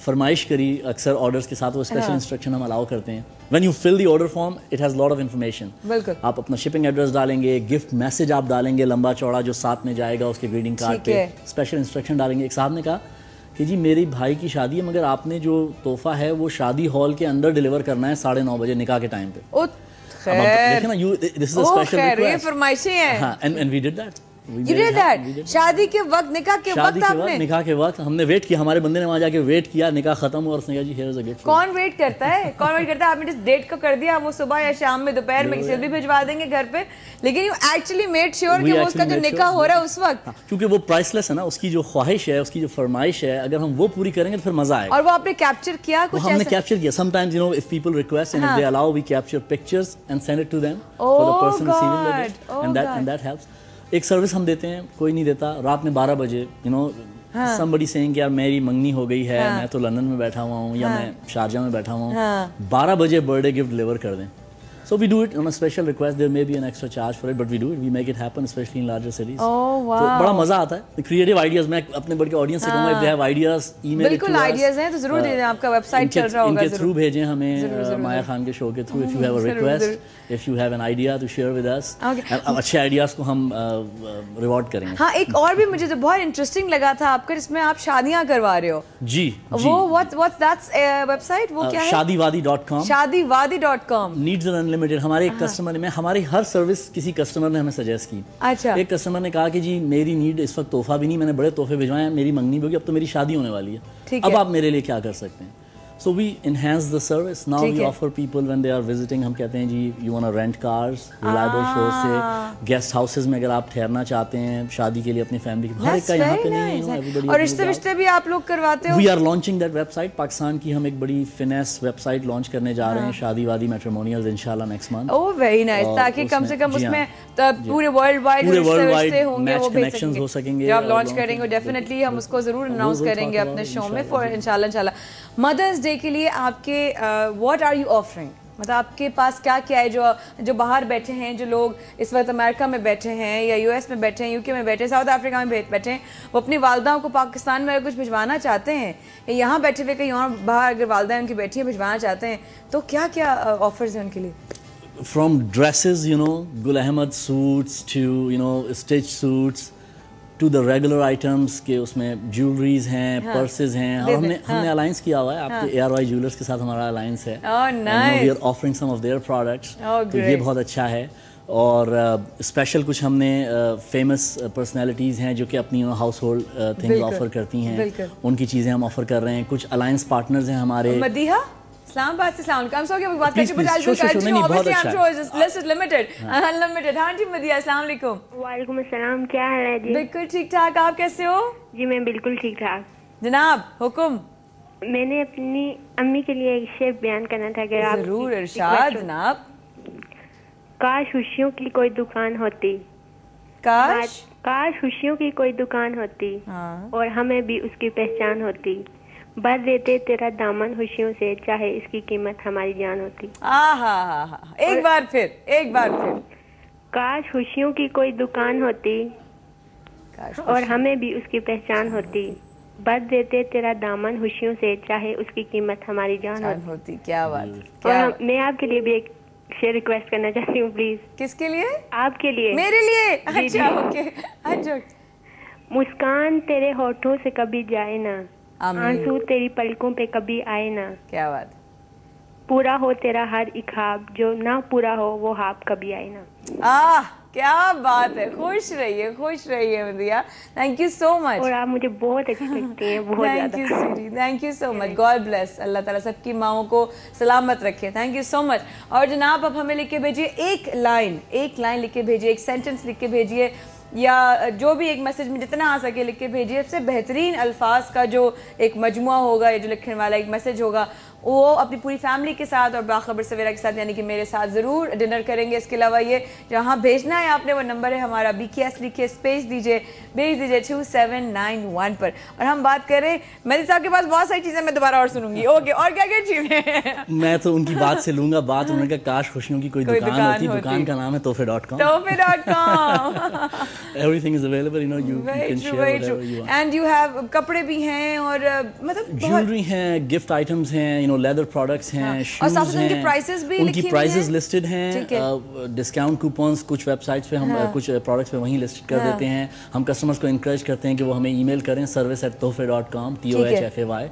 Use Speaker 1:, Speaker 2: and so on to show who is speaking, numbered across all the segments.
Speaker 1: فرمائش کری اکثر آرڈرز کے ساتھ وہ اسپیشل انسٹرکشن ہم الاؤ کرتے ہیں. When you fill the order form it has lot of information.
Speaker 2: بالکل
Speaker 1: آپ اپنا شپنگ ایڈریس ڈالیں گے, گفٹ میسج آپ ڈالیں گے لمبا چوڑا جو ساتھ میں جائے گا اس کے گریٹنگ کارڈ پہ, اسپیشل انسٹرکشن ڈالیں گے. ایک صاحب نے کہا کہ جی میری بھائی کی شادی ہے مگر آپ نے جو تحفہ ہے وہ شادی ہال کے اندر ڈیلیور کرنا ہے 9:30 بجے نکاح کے ٹائم پہ. دیکھیں نا دس از اے اسپیشل ریکویسٹ.
Speaker 2: فرمائشیں ہیں.
Speaker 1: ہاں and we did that.
Speaker 2: You did that. شادی کے وقت, نکاح کے وقت آپ نے,
Speaker 1: نکاح کے وقت ہم نے ویٹ کیا, ہمارے بندے نے وہاں جا کے ویٹ کیا, نکاح ختم ہوا اور اس نے کہا جی here is a gift.
Speaker 2: کون ویٹ کرتا ہے, کون ویٹ کرتا ہے؟ آپ نے جس ڈیٹ کو کر دیا وہ صبح یا شام میں دوپہر میں کسی بھی بھجوا دیں گے گھر پہ, لیکن یو ایکچولی میڈ شیور کہ وہ اس کا جو نکاح ہو رہا ہے اس وقت,
Speaker 1: کیونکہ وہ پرائس لیس ہے نا, اس کی جو خواہش ہے, اس کی جو فرمائش ہے, اگر ہم وہ پوری کریں گے تو پھر مزہ آئے گا.
Speaker 2: اور وہ آپ نے کیپچر کیا کچھ ایسا؟
Speaker 1: ہم نے کیپچر کیا. Sometimes you know if people request and if they allow we capture pictures and send it to them for the person receiving the gift and that helps. ایک سروس ہم دیتے ہیں, کوئی نہیں دیتا, رات میں 12 بجے you know somebody saying کہ یار میری منگنی ہو گئی ہے, میں تو لندن میں بیٹھا ہوا ہوں یا میں شارجہ میں بیٹھا ہوا ہوں, 12 بجے برتھ ڈے گفٹ ڈلیور کر دیں. So we do it on a special request. There may be an extra charge for it, but we do it. We make it happen, especially in larger cities.
Speaker 2: Oh wow!
Speaker 1: تو بڑا مزہ آتا ہے. Creative ideas. میں اپنے بڑے audience سے کہوں گا if they have ideas, email it to us.
Speaker 2: بالکل ideas ہیں تو ضرور دے دیں. آپ کا ویب سائٹ چل رہا ہوگا,
Speaker 1: ان کے تھرو بھیجیں ہمیں, مایا خان کے شو کے through. If you have a request, if you have an idea to share with us, اچھے آئیڈیاز کو ہم ریوارڈ کریں گے.
Speaker 2: ہاں ایک اور بھی مجھے بہت انٹرسٹنگ لگا تھا آپ کا, جس میں آپ شادیاں کروا رہے ہو.
Speaker 1: جی
Speaker 2: وہ what's that ویب سائٹ, وہ کیا ہے؟
Speaker 1: shadiwadi.com.
Speaker 2: shadiwadi.com.
Speaker 1: Needs are unlimited. ہمارے ایک کسٹمر نے, ہماری ہر سروس کسی کسٹمر نے ہمیں سجیسٹ کی.
Speaker 2: اچھا.
Speaker 1: ایک کسٹمر نے کہا کہ جی میری نیڈ اس وقت تحفہ بھی نہیں, میں نے بڑے تحفے بھجوائے ہیں, میری منگنی بھی ہوگی, اب تو میری شادی ہونے والی ہے, اب آپ میرے لیے کیا کر سکتے ہیں. So we enhance the service. Now we offer people when they are visiting, ہم کہتے ہیں جی you want to rent cars, reliable shows سے, guest houses میں اگر آپ ٹھہرنا چاہتے ہیں شادی کے لیے اپنی فیملی کے, ہر ایک کا یہاں پہ نہیں ہے.
Speaker 2: اور رشتے بھی آپ لوگ کرواتے ہو.
Speaker 1: We are launching that website. Pakistan کی ہم ایک بڑی فنیس ویب سائٹ لانچ کرنے جا رہے ہیں, شادی وادی میٹریمونیلز انشاءاللہ next month.
Speaker 2: Oh very nice. تاکہ کم سے کم اس میں پورے ورلڈ وائڈ رشتے ہوں گے, وہ
Speaker 1: کنیکشنز ہو سکیں گے.
Speaker 2: جب آپ لانچ کریں گے ڈیفینیٹلی ہم اس کو ضرور اناؤنس کریں گے اپنے شو میں فور انشاءاللہ. مدرس ڈے کے لیے آپ کے واٹ آر یو آفرنگ, مطلب آپ کے پاس کیا کیا ہے جو باہر بیٹھے ہیں, جو لوگ اس وقت امریکہ میں بیٹھے ہیں یا یو ایس میں بیٹھے ہیں, یو کے میں بیٹھے ہیں, ساؤتھ افریقہ میں بیٹھے ہیں, وہ اپنی والدہ کو پاکستان میں اگر کچھ بھجوانا چاہتے ہیں یا یہاں بیٹھے ہوئے کہیں اور باہر اگر والدہ ان کی بیٹھی ہیں بھجوانا چاہتے ہیں, تو کیا کیا آفرز ہیں ان کے لیے؟
Speaker 1: From dresses, you know, Gul Ahmed suits to, you know, stitch suits to the regular items کے اس میں جیولریز ہیں, پرسز ہیں. اور ہم نے الائنس کیا ہوا ہے آپ کے ARY جیولرز کے ساتھ, ہمارا الائنس ہے. We are offering some of their products. تو یہ بہت اچھا ہے. اور اسپیشل کچھ ہم نے فیمس پرسنالٹیز ہیں جو کہ اپنی ہاؤس ہولڈ تھنگز آفر کرتی ہیں, ان کی چیزیں ہم آفر کر رہے ہیں. کچھ الائنس پارٹنرز ہیں ہمارے.
Speaker 2: مدیحہ اسلام آباد سے السلام علیکم. سو کہ بات کرتے ہیں انلمیٹڈ. ہاں جی مدیحہ السلام علیکم.
Speaker 3: وعلیکم السلام, کیا حال ہے جی؟
Speaker 2: بالکل ٹھیک ٹھاک, آپ کیسے ہو؟
Speaker 3: جی میں بالکل ٹھیک ٹھاک.
Speaker 2: جناب حکم.
Speaker 3: میں نے اپنی امی کے لیے ایک شعر بیان کرنا تھا. اگر آپ
Speaker 2: ضرور ارشاد جناب.
Speaker 3: کاش خوشیوں کی کوئی دکان ہوتی,
Speaker 2: کاش
Speaker 3: خوشیوں کی کوئی دکان ہوتی اور ہمیں بھی اس کی پہچان ہوتی, بھر دیتے تیرا دامن خوشیوں سے, چاہے اس کی قیمت ہماری جان ہوتی.
Speaker 2: ایک بار پھر.
Speaker 3: کاش خوشیوں کی کوئی دکان ہوتی اور ہمیں بھی اس کی پہچان ہوتی, بھر دیتے تیرا دامن خوشیوں سے, چاہے اس کی قیمت ہماری جان ہوتی.
Speaker 2: کیا بات.
Speaker 3: اور میں آپ کے لیے بھی ایک شیئر ریکویسٹ کرنا چاہتی ہوں پلیز.
Speaker 2: کس کے لیے؟
Speaker 3: آپ کے لیے.
Speaker 2: میرے لیے؟ اچھا اوکے.
Speaker 3: مسکان تیرے ہونٹوں سے کبھی جائے نا, آنسو تیری پلکوں پہ کبھی آئے نا,
Speaker 2: کیا بات.
Speaker 3: پورا ہو تیرا ہر ایک خواب, جو نہ پورا ہو وہ خواب کبھی آئے نا.
Speaker 2: کیا بات ہے. خوش رہیے Madiha. Thank you so much.
Speaker 3: اور آپ مجھے بہت اچھی لگتی ہیں, بہت زیادہ.
Speaker 2: Thank you so much. God bless. اللہ تعالیٰ سب کی ماؤں کو سلامت رکھے. Thank you so much. اور جناب اب ہمیں لکھ کے بھیجیے ایک لائن لکھ کے بھیجیے, ایک سینٹنس لکھ کے بھیجیے, یا جو بھی ایک میسج میں جتنا آ سکے لکھ کے بھیجیے. اس سے بہترین الفاظ کا جو ایک مجموعہ ہوگا یا جو لکھنے والا ایک میسج ہوگا وہ اپنی پوری فیملی کے ساتھ اور باخبر سویرا کے ساتھ یعنی کہ میرے ساتھ ضرور ڈنر کریں گے. اس کے علاوہ یہ جہاں بھیجنا ہے آپ نے وہ نمبر ہے ہمارا BKS لکھیے اسپیس دیجیے بھیج دیجیے 2791 پر. اور ہم بات کریں مہدی صاحب کے پاس بہت ساری چیزیں میں دوبارہ اور سنوں گی. اوکے اور کیا کیا چیزیں
Speaker 1: میں تو ان کی بات سے لوں گا بات. انہوں نے کہا کاش خوشیوں کی کوئی دکان ہوتی. دکان کا نام ہے tohfe.com. Everything is available, you know, you can share whatever you want.
Speaker 2: And you have کپڑے بھی ہیں اور مطلب
Speaker 1: جیولری ہیں, گفٹ آئٹمس ہیں, you know, لیدر پروڈکٹس ہیں, شوز ہیں.
Speaker 2: ان کی پرائسز بھی
Speaker 1: ان کی پرائسز لسٹڈ ہیں. ڈسکاؤنٹ کوپنز کچھ ویب سائٹس پہ ہم کچھ پروڈکٹس پہ وہیں لسٹ کر دیتے ہیں. ہم کسٹمرز کو انکریج کرتے ہیں کہ وہ ہمیں ای میل کریں service@tohfe.com TOHFAY.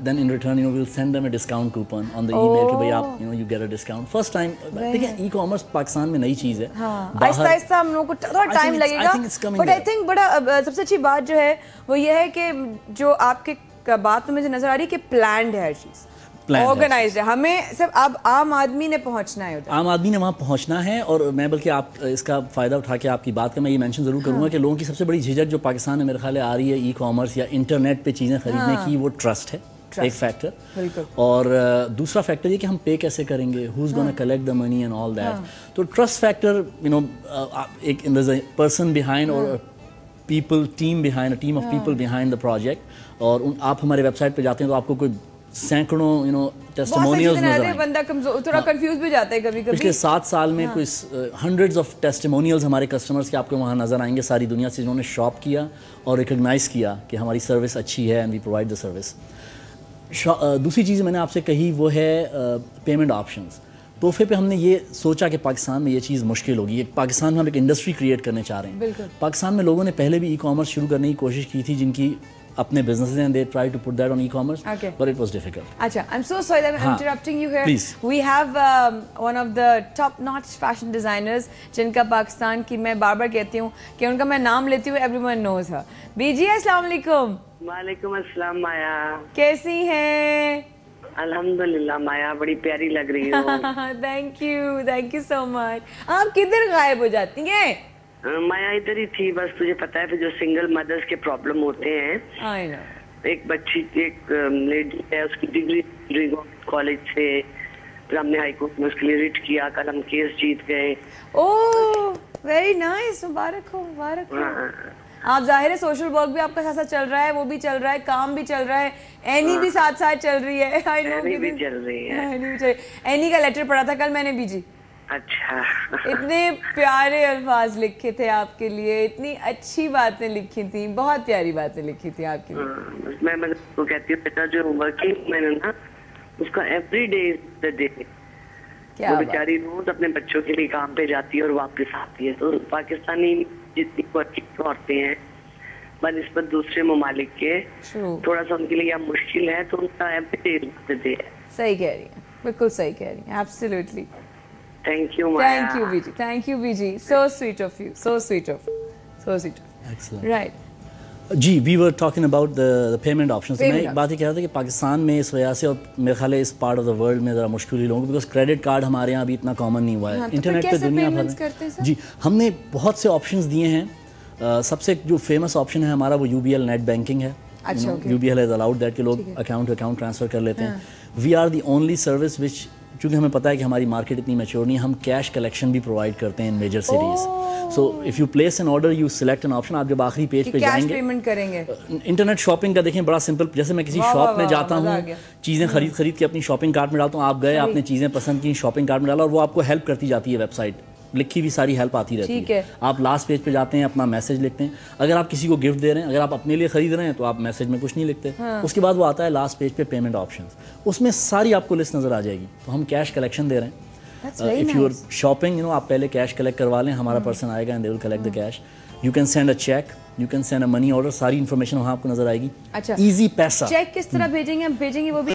Speaker 1: Then in return, you know, we'll send them a discount coupon on the email کہ بھائی آپ, you know, you get a discount. First time دیکھیں ای کامرس پاکستان میں نئی چیز ہے.
Speaker 2: آہستہ آہستہ ہم لوگوں کو تھوڑا ٹائم لگے گا. بٹ آئی تھنک بڑا سب سے اچھی بات جو ہے وہ یہ ہے کہ جو آپ کے بات میں مجھے نظر آ رہی ہے کہ پلانڈ ہے ہر چیز, آرگنائزڈ ہے. ہمیں صرف اب عام آدمی نے پہنچنا ہے,
Speaker 1: عام آدمی نے وہاں پہنچنا ہے. اور میں بلکہ آپ اس کا فائدہ اٹھا کے آپ کی بات کا میں یہ مینشن ضرور کروں گا کہ لوگوں کی سب سے بڑی جھجک جو پاکستان میں میرے خیال ہے آ رہی ہے ای کامرس یا انٹرنیٹ پہ چیزیں خریدنے کی, وہ ٹرسٹ ہے ایک فیکٹر. اور دوسرا فیکٹر یہ کہ ہم پے کیسے کریں گے, who's gonna collect the money and all that. تو ٹرسٹ فیکٹر, یو نو, ایک پرسن بیہائنڈ اور people team behind, team of people behind the project. اور آپ ہمارے ویب سائٹ پہ جاتے ہیں تو آپ کو کوئی سینکڑوں, یو نو, ٹیسٹیمونیلز نظر آئیں.
Speaker 2: بندہ تھوڑا کنفیوز بھی جاتا ہے کبھی کبھی.
Speaker 1: پچھلے 7 سال میں کوئی ہنڈریڈز آف ٹیسٹیمونیلز ہمارے کسٹمرز کے آپ کو وہاں نظر آئیں گے ساری دنیا سے, جنہوں نے شاپ کیا اور ریکگنائز کیا کہ ہماری سروس اچھی ہے and we provide the service. دوسری چیز میں نے آپ سے کہی وہ ہے پیمنٹ آپشنز. تحفے پہ ہم نے یہ سوچا کہ پاکستان میں یہ چیز مشکل ہوگی. پاکستان میں ہم ایک انڈسٹری کریٹ کرنے چاہ رہے ہیں. پاکستان میں لوگوں نے پہلے بھی ای کامرس شروع کرنے کی کوشش کی تھی جن کی اپنے businesses and they try to put that on e-commerce, but it was difficult.
Speaker 2: Acha, I'm so sorry that I'm interrupting you here.
Speaker 1: Please.
Speaker 2: We have one of the top-notch fashion designers جن کا پاکستان کی میں بار بار کہتی ہوں کہ ان کا میں نام لیتی ہوں, everyone knows her. بیجی السلام علیکم.
Speaker 4: وعلیکم السلام مایا,
Speaker 2: کیسی ہیں؟
Speaker 4: الحمدللہ مایا, بڑی پیاری لگ رہی ہو.
Speaker 2: تھینک یو سو مچ. آپ کدھر غائب ہو جاتی ہیں؟
Speaker 4: مایا ادھر ہی تھی بس. تجھے پتا ہے جو سنگل مدرس کے پرابلم ہوتے ہیں, ایک بچی, ایک لیڈی ہے, اس کی ڈگری کالج سے, پھر ہم نے ہائی کورٹ میں اس کے لیے ریٹ کیا, کل ہم کیس جیت گئے.
Speaker 2: اوہ ویری نائس, مبارک ہو مبارک ہو. آپ ظاہر ہے سوشل ورک بھی آپ کا ساتھ ساتھ چل رہا ہے, وہ بھی چل رہا ہے, کام بھی چل رہا ہے, اینی بھی ساتھ ساتھ چل رہی ہے.
Speaker 4: اینی بھی چل رہی ہے.
Speaker 2: اینی کا لیٹر پڑھا تھا کل میں نے بیجی.
Speaker 4: اچھا,
Speaker 2: اتنے پیارے الفاظ لکھے تھے آپ کے لیے, اتنی اچھی باتیں لکھی تھیں, بہت پیاری باتیں لکھی تھی آپ کے لیے.
Speaker 4: میں کو کہتی ہوں بیٹا جو ورکنگ میں نے نا اس کا every day is the day. وہ بیچاری روز اپنے بچوں کے لیے کام پہ جاتی ہے اور واپس آتی ہے. تو پاکستانی جتنی ورکنگ عورتیں ہیں بنسبت دوسرے ممالک کے, تھوڑا سا ان کے لیے اب مشکل ہے, تو ان کا every day is the day ہے.
Speaker 2: صحیح کہہ رہی ہیں, بالکل صحیح کہہ رہی ہیں, absolutely.
Speaker 4: Thank you, Maya.
Speaker 2: Thank you, Biji. So sweet of you. So sweet of you.
Speaker 1: Excellent.
Speaker 2: Right.
Speaker 1: جی we were talking about the payment options. میں ایک بات یہ کہہ رہا تھا کہ پاکستان میں اس وجہ سے, اور میرے خیال ہے اس پارٹ آف دا ورلڈ میں ذرا مشکل ہی لوگوں کو, بیکاز کریڈٹ کارڈ ہمارے یہاں ابھی اتنا کامن نہیں ہوا ہے. انٹرنیٹ پہ دنیا بھر میں جی ہم نے بہت سے آپشنز دیے ہیں. سب سے جو فیمس آپشن ہے ہمارا وہ UBL نیٹ بینکنگ ہے. UBL has allowed that کہ لوگ اکاؤنٹ ٹرانسفر کر لیتے ہیں. We are the only service which, چونکہ ہمیں پتہ ہے کہ ہماری مارکیٹ اتنی میچور نہیں ہے, ہم کیش کلیکشن بھی پرووائڈ کرتے ہیں in major cities. So if you place an order you select an option. آپ جب آخری پیج پہ جائیں گے, انٹرنیٹ شاپنگ کا دیکھیں بڑا سمپل. جیسے میں کسی شاپ میں جاتا ہوں, چیزیں خرید کے اپنی شاپنگ کارٹ میں ڈالتا ہوں. آپ گئے, آپ نے چیزیں پسند کی, شاپنگ کارٹ میں ڈالا, اور وہ آپ کو ہیلپ کرتی جاتی ہے, ویب سائٹ لکھی ہوئی ساری ہیلپ آتی رہتی ہے. آپ لاسٹ پیج پہ جاتے ہیں, اپنا میسج لکھتے ہیں. اگر آپ کسی کو گفٹ دے رہے ہیں, اگر آپ اپنے لیے خرید رہے ہیں تو آپ میسج میں کچھ نہیں لکھتے. اس کے بعد وہ آتا ہے لاسٹ پیج پہ پیمنٹ آپشنز, اس میں ساری آپ کو لسٹ نظر آ جائے گی. تو ہم کیش کلیکشن دے رہے ہیں. If you are shopping, you know, آپ پہلے کیش کلیکٹ کروا لیں, ہمارا پرسن آئے گا and they will collect the cash. You can send a cheque, you can send a money order, ساری انفارمیشن وہاں آپ کو نظر آئے گی. ایزی پیسہ.
Speaker 2: چیک کس طرح بھیجیں گے وہ بھی